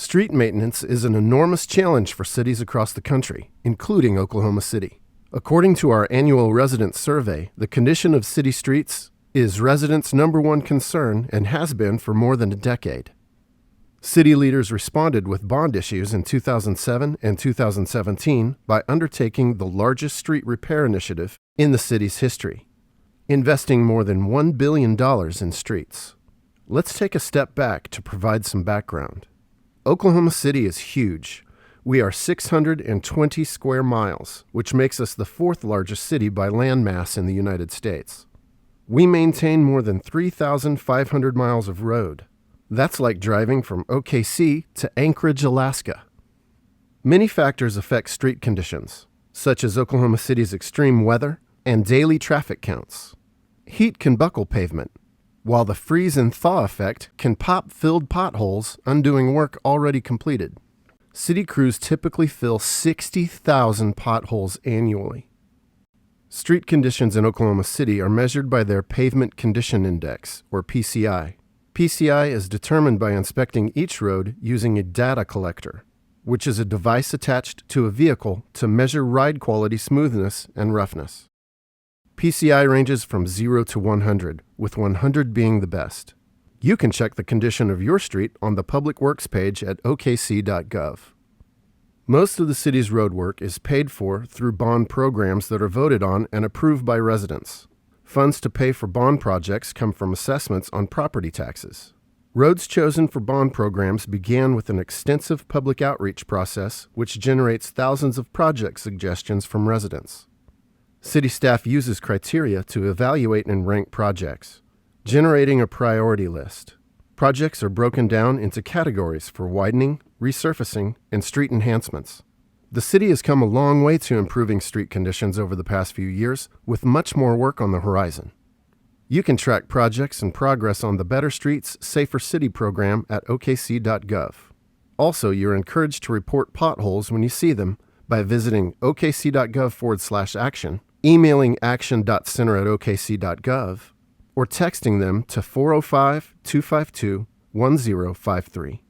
Street maintenance is an enormous challenge for cities across the country, including Oklahoma City. According to our annual resident survey, the condition of city streets is residents' number one concern and has been for more than a decade. City leaders responded with bond issues in 2007 and 2017 by undertaking the largest street repair initiative in the city's history, investing more than $1 billion in streets. Let's take a step back to provide some background. Oklahoma City is huge. We are 620 square miles, which makes us the fourth largest city by land mass in the United States. We maintain more than 3,500 miles of road. That's like driving from OKC to Anchorage, Alaska. Many factors affect street conditions, such as Oklahoma City's extreme weather and daily traffic counts. Heat can buckle pavement, while the freeze and thaw effect can pop filled potholes, undoing work already completed. City crews typically fill 60,000 potholes annually. Street conditions in Oklahoma City are measured by their Pavement Condition Index, or PCI. PCI is determined by inspecting each road using a data collector, which is a device attached to a vehicle to measure ride quality smoothness and roughness. PCI ranges from 0 to 100, with 100 being the best. You can check the condition of your street on the Public Works page at okc.gov. Most of the city's roadwork is paid for through bond programs that are voted on and approved by residents. Funds to pay for bond projects come from assessments on property taxes. Roads chosen for bond programs began with an extensive public outreach process, which generates thousands of project suggestions from residents. City staff uses criteria to evaluate and rank projects, generating a priority list. Projects are broken down into categories for widening, resurfacing, and street enhancements. The city has come a long way to improving street conditions over the past few years, with much more work on the horizon. You can track projects and progress on the Better Streets, Safer City program at okc.gov. Also, you're encouraged to report potholes when you see them by visiting okc.gov/action, emailing action.center@okc.gov, or texting them to 405-252-1053.